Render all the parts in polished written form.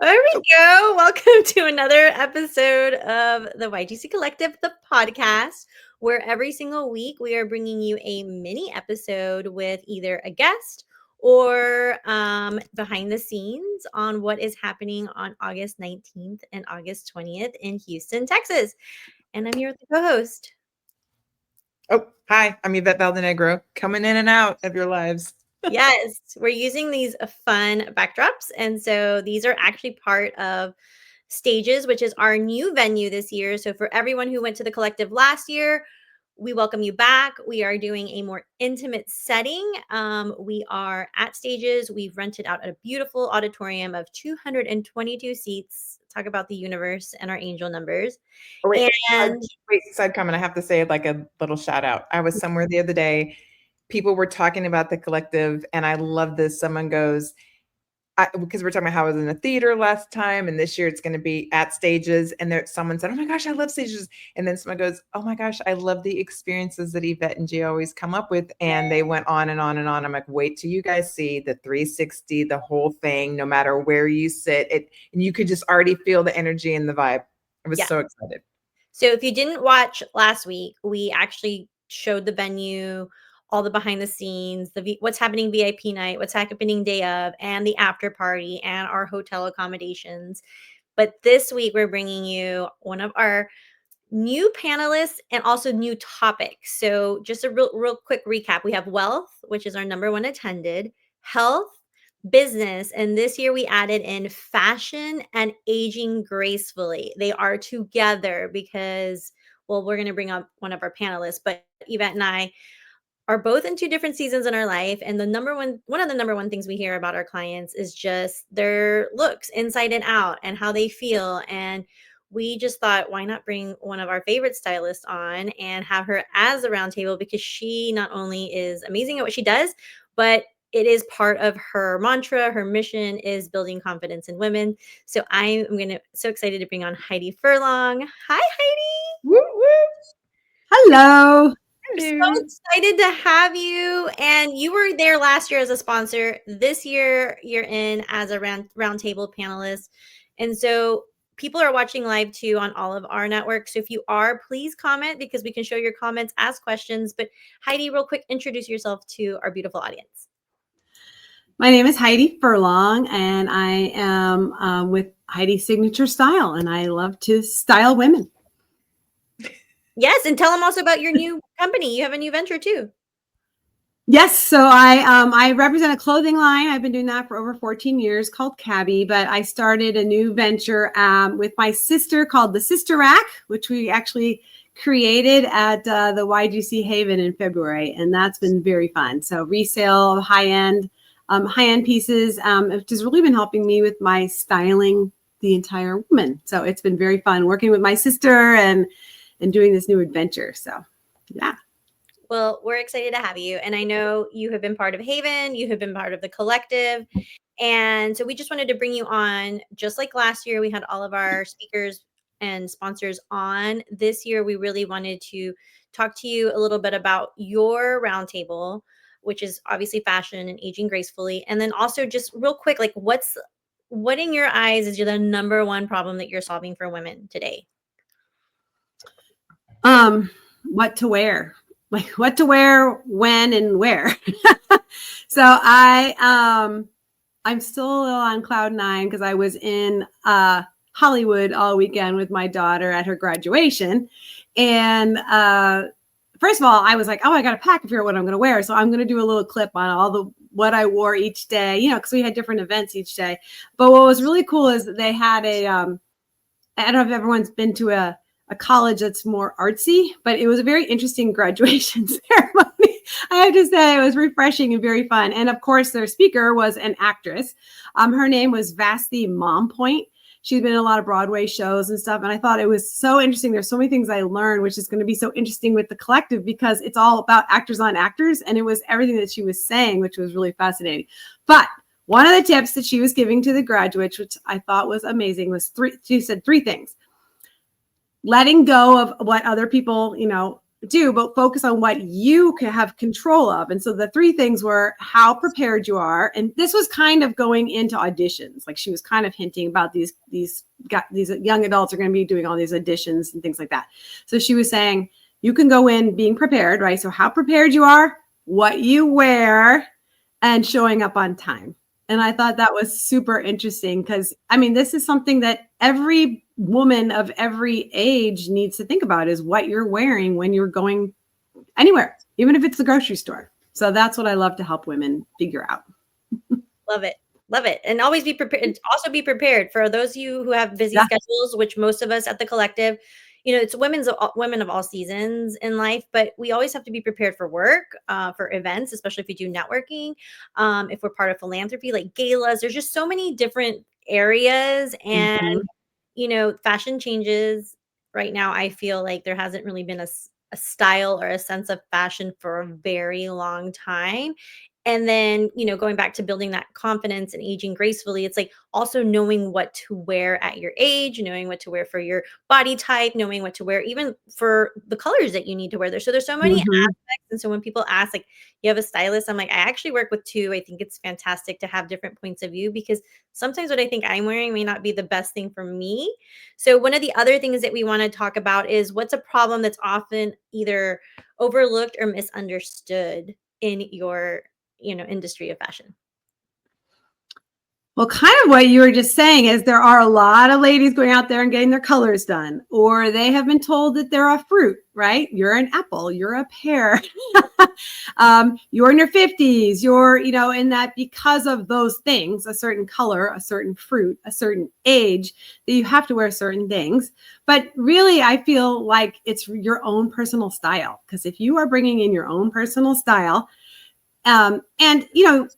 There we go. Welcome to another episode of the YGC Collective, the podcast, where every single week we are bringing you a mini episode with either a guest or behind the scenes on what is happening on August 19th and August 20th in Houston, Texas. And I'm here with the co-host. Oh, hi, I'm Yvette Valdenegro, coming in and out of your lives. Yes, we're using these fun backdrops. And so these are actually part of Stages, which is our new venue this year. So for everyone who went to the collective last year, we welcome you back. We are doing a more intimate setting. We are at Stages. We've rented out a beautiful auditorium of 222 seats. Talk about the universe and our angel numbers. Oh, wait, And side comment. I have to say like a little shout out. I was somewhere the other day. People were talking about the collective, and I love this. Someone goes, because we're talking about how I was in the theater last time, and this year it's going to be at Stages. And someone said, "Oh my gosh, I love Stages." And then someone goes, "Oh my gosh, I love the experiences that Yvette and G always come up with." And they went on and on and on. I'm like, wait till you guys see the 360, the whole thing, no matter where you sit, and you could just already feel the energy and the vibe. I was so excited. So if you didn't watch last week, we actually showed the venue, all the behind the scenes, what's happening VIP night, what's happening day of, and the after party, and our hotel accommodations. But this week we're bringing you one of our new panelists and also new topics. So just a real quick recap. We have wealth, which is our number one attended, health, business, and this year we added in fashion and aging gracefully. They are together because, well, we're going to bring up one of our panelists, but Yvette and I are both in two different seasons in our life. And one of the number one things we hear about our clients is just their looks inside and out and how they feel. And we just thought, why not bring one of our favorite stylists on and have her as a roundtable, because she not only is amazing at what she does, but it is part of her mantra. Her mission is building confidence in women. So I am so excited to bring on Heidi Furlong. Hi, Heidi. Woo, woo. Hello. I'm so excited to have you. And you were there last year as a sponsor. This year, you're in as a roundtable panelist. And so people are watching live too on all of our networks. So if you are, please comment, because we can show your comments, ask questions. But Heidi, real quick, introduce yourself to our beautiful audience. My name is Heidi Furlong, and I am with Heidi Signature Style, and I love to style women. Yes, and tell them also about your new company. You have a new venture too. Yes, so I represent a clothing line. I've been doing that for over 14 years, called Cabi, but I started a new venture with my sister called the Sister Racket, which we actually created at the YGC Haven in February, and that's been very fun. So resale of high-end pieces, which has really been helping me with my styling the entire woman. So it's been very fun working with my sister and doing this new adventure. So, yeah. Well, we're excited to have you. And I know you have been part of Haven, you have been part of the collective. And so we just wanted to bring you on. Just like last year, we had all of our speakers and sponsors on. This year, we really wanted to talk to you a little bit about your roundtable, which is obviously fashion and aging gracefully. And then also just real quick, like what in your eyes is the number one problem that you're solving for women today? What to wear, like what to wear, when, and where. So I'm still a little on cloud nine because I was in Hollywood all weekend with my daughter at her graduation. And first of all, I was like, oh, I got to pack and figure out what I'm going to wear. So I'm going to do a little clip on all what I wore each day, because we had different events each day. But what was really cool is that they had I don't know if everyone's been to a college that's more artsy, but it was a very interesting graduation ceremony. I have to say it was refreshing and very fun. And of course, their speaker was an actress. Her name was Vasti Mompoint. She's been in a lot of Broadway shows and stuff. And I thought it was so interesting. There's so many things I learned, which is going to be so interesting with the collective because it's all about actors on actors. And it was everything that she was saying, which was really fascinating. But one of the tips that she was giving to the graduates, which I thought was amazing, was she said three things. Letting go of what other people, do, but focus on what you can have control of. And so the three things were how prepared you are. And this was kind of going into auditions. Like she was kind of hinting about these young adults are going to be doing all these auditions and things like that. So she was saying, you can go in being prepared, right? So how prepared you are, what you wear, and showing up on time. And I thought that was super interesting because, I mean, this is something that every woman of every age needs to think about is what you're wearing when you're going anywhere, even if it's the grocery store. So that's what I love to help women figure out. Love it. Love it. And always be prepared. Also be prepared for those of you who have busy Yeah. schedules, which most of us at the collective, you know, it's women of all seasons in life, but we always have to be prepared for work, for events, especially if we do networking. If we're part of philanthropy, like galas, there's just so many different areas. And, Mhm. you know, fashion changes right now. I feel like there hasn't really been a style or a sense of fashion for a very long time. And then, you know, going back to building that confidence and aging gracefully, it's like also knowing what to wear at your age, knowing what to wear for your body type, knowing what to wear even for the colors that you need to wear there. So there's so many Mhm. aspects. And so when people ask, like, you have a stylist, I'm like, I actually work with two. I think it's fantastic to have different points of view because sometimes what I think I'm wearing may not be the best thing for me. So one of the other things that we want to talk about is what's a problem that's often either overlooked or misunderstood in your, you know, industry of fashion. Well, kind of what you were just saying is there are a lot of ladies going out there and getting their colors done, or they have been told that they're a fruit, right? You're an apple, you're a pear, you're in your 50s, you're, you know, in that because of those things, a certain color, a certain fruit, a certain age, that you have to wear certain things. But really, I feel like it's your own personal style. Because if you are bringing in your own personal style, and, you know,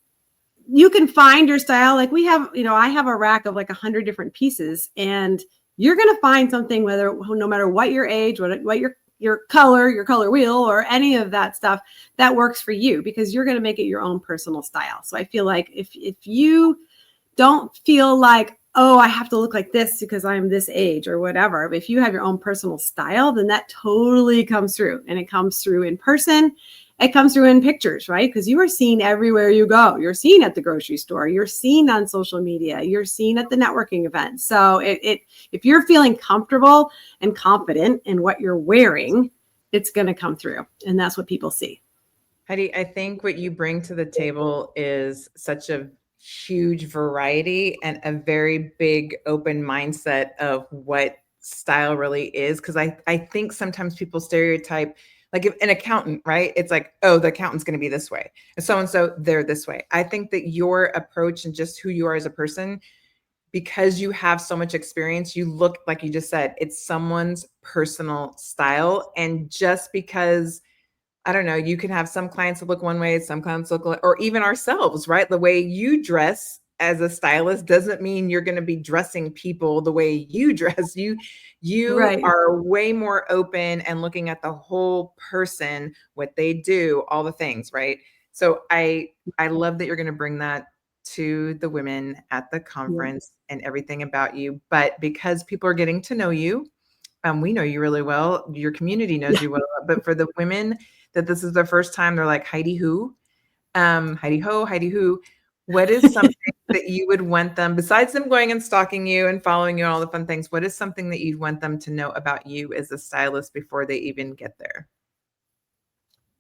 you can find your style. Like we have, you know, I have a rack of like 100 different pieces, and you're going to find something, no matter what your age, what your color wheel, or any of that stuff that works for you, because you're going to make it your own personal style. So I feel like if you don't feel like, oh, I have to look like this because I'm this age or whatever, but if you have your own personal style, then that totally comes through, and it comes through in person. It comes through in pictures, right? Because you are seen everywhere you go. You're seen at the grocery store. You're seen on social media. You're seen at the networking events. So if you're feeling comfortable and confident in what you're wearing, it's going to come through. And that's what people see. Heidi, I think what you bring to the table is such a huge variety and a very big open mindset of what style really is. Because I think sometimes people stereotype, like if an accountant, right? It's like, oh, the accountant's going to be this way. And so, they're this way. I think that your approach and just who you are as a person, because you have so much experience, you look, like you just said, it's someone's personal style. And just because, I don't know, you can have some clients that look one way, some clients look, or even ourselves, right? The way you dress as a stylist doesn't mean you're going to be dressing people the way you dress. You Right. are way more open and looking at the whole person, what they do, all the things, right? So I love that you're going to bring that to the women at the conference and everything about you. But because people are getting to know you, we know you really well. Your community knows you well. But for the women that this is their first time, they're like, Heidi who? Heidi ho, Heidi who? What is something that you would want them, besides them going and stalking you and following you and all the fun things, what is something that you'd want them to know about you as a stylist before they even get there?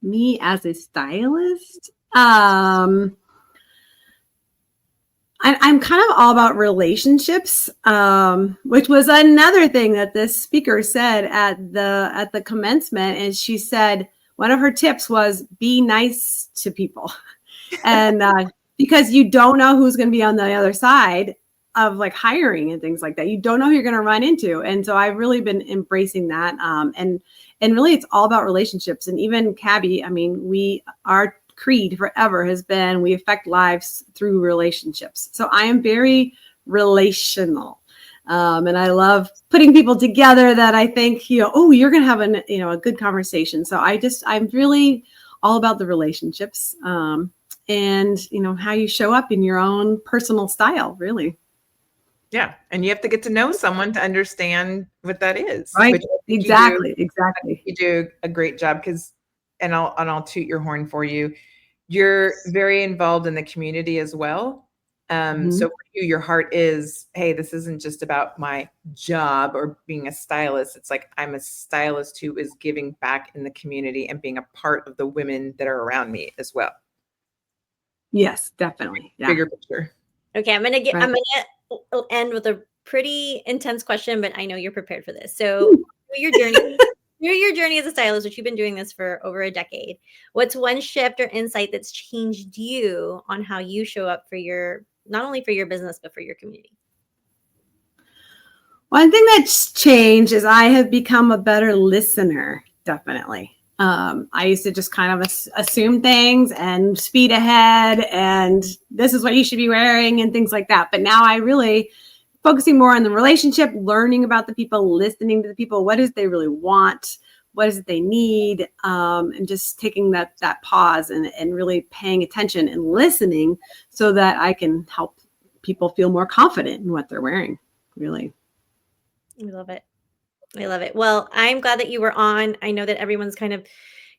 Me as a stylist? I'm kind of all about relationships, which was another thing that this speaker said at the commencement. And she said one of her tips was be nice to people, and because you don't know who's going to be on the other side of like hiring and things like that. You don't know who you're going to run into, and so I've really been embracing that. And really, it's all about relationships. And even cabi, I mean, our creed forever has been we affect lives through relationships. So I am very relational, and I love putting people together that I think, you know, oh, you're going to have a good conversation. So I'm really all about the relationships, and you know how you show up in your own personal style, really. Yeah. And you have to get to know someone to understand what that is. Right. Which Exactly. you do a great job because, and I'll toot your horn for you. You're very involved in the community as well. So for you, your heart is, hey, this isn't just about my job or being a stylist. It's like, I'm a stylist who is giving back in the community and being a part of the women that are around me as well. Yes, definitely. Yeah. Bigger picture. Okay, I'm gonna end with a pretty intense question, but I know you're prepared for this. So through your journey as a stylist, which you've been doing this for over a decade, what's one shift or insight that's changed you on how you show up for not only for your business, but for your community? One thing that's changed is I have become a better listener, definitely. I used to just kind of assume things and speed ahead and this is what you should be wearing and things like that. But now I really focusing more on the relationship, learning about the people, listening to the people. What is they really want? What is it they need? And just taking that pause and really paying attention and listening so that I can help people feel more confident in what they're wearing, really. I love it. I love it. Well, I'm glad that you were on. I know that everyone's kind of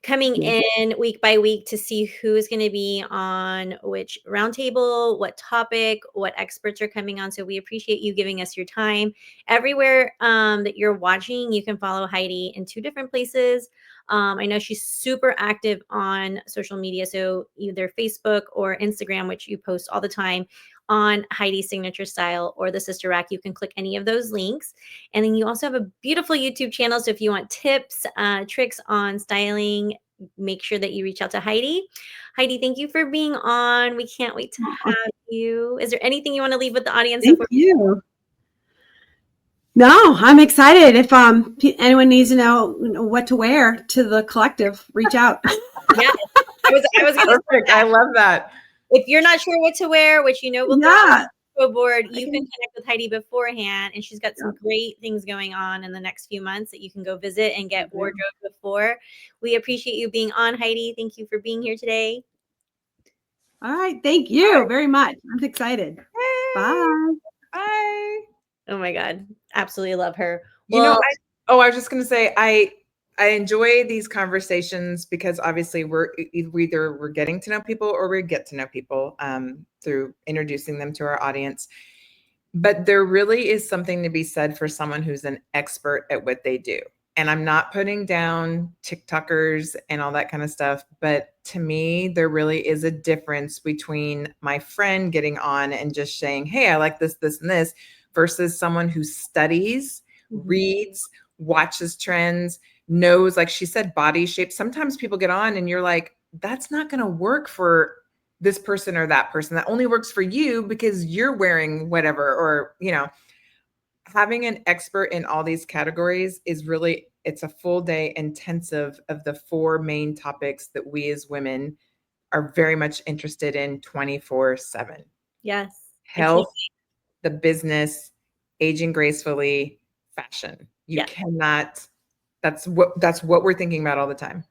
coming in week by week to see who is going to be on which roundtable, what topic, what experts are coming on. So we appreciate you giving us your time. Everywhere that you're watching, you can follow Heidi in 2 different places. I know she's super active on social media, so either Facebook or Instagram, which you post all the time, on Heidi Signature Style or the Sister Rack. You can click any of those links. And then you also have a beautiful YouTube channel. So if you want tips, tricks on styling, make sure that you reach out to Heidi. Heidi, thank you for being on. We can't wait to have you. Is there anything you want to leave with the audience? Thank you. No, I'm excited. If anyone needs to know what to wear to the collective, reach out. Yeah, I was perfect. I love that. If you're not sure what to wear, which we'll throw on the board, you can connect with Heidi beforehand, and she's got some great things going on in the next few months that you can go visit and get wardrobe before. We appreciate you being on, Heidi. Thank you for being here today. All right. Thank you very much. I'm excited. Hey. Bye. Bye. Oh my God. Absolutely love her. Well, I was just going to say, I enjoy these conversations because obviously we're getting to know people or we get to know people through introducing them to our audience. But there really is something to be said for someone who's an expert at what they do. And I'm not putting down TikTokers and all that kind of stuff. But to me, there really is a difference between my friend getting on and just saying, hey, I like this, this, and this, versus someone who studies, reads, watches trends, knows, like she said, body shape. Sometimes people get on and you're like, that's not going to work for this person or that person. That only works for you because you're wearing whatever, or, having an expert in all these categories is really, it's a full day intensive of the 4 main topics that we as women are very much interested in 24/7. Yes. Health, the business, aging gracefully, fashion. You cannot, that's what we're thinking about all the time.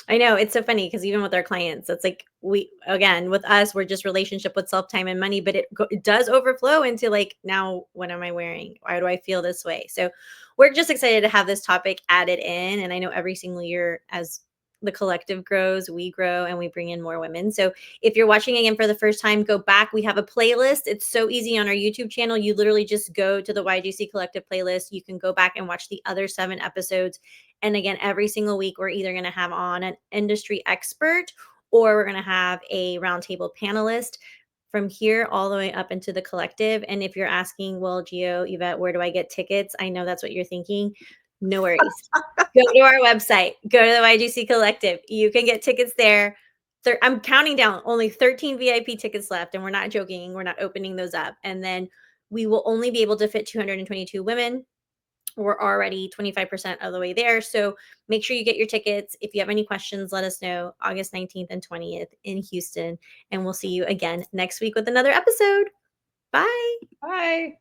I know, it's so funny because even with our clients, it's like with us, we're just relationship with self, time, and money, but it does overflow into like, now what am I wearing? Why do I feel this way? So we're just excited to have this topic added in. And I know every single year as the collective grows, we grow and we bring in more women. So if you're watching again for the first time, go back. We have a playlist. It's so easy on our YouTube channel. You literally just go to the YGC Collective playlist. You can go back and watch the other 7 episodes. And again, every single week, we're either going to have on an industry expert or we're going to have a roundtable panelist from here all the way up into the collective. And if you're asking, well, Gio, Yvette, where do I get tickets? I know that's what you're thinking. No worries. Go to our website. Go to the YGC Collective. You can get tickets there. I'm counting down. Only 13 VIP tickets left, and we're not joking. We're not opening those up. And then we will only be able to fit 222 women. We're already 25% of the way there. So make sure you get your tickets. If you have any questions, let us know. August 19th and 20th in Houston. And we'll see you again next week with another episode. Bye. Bye.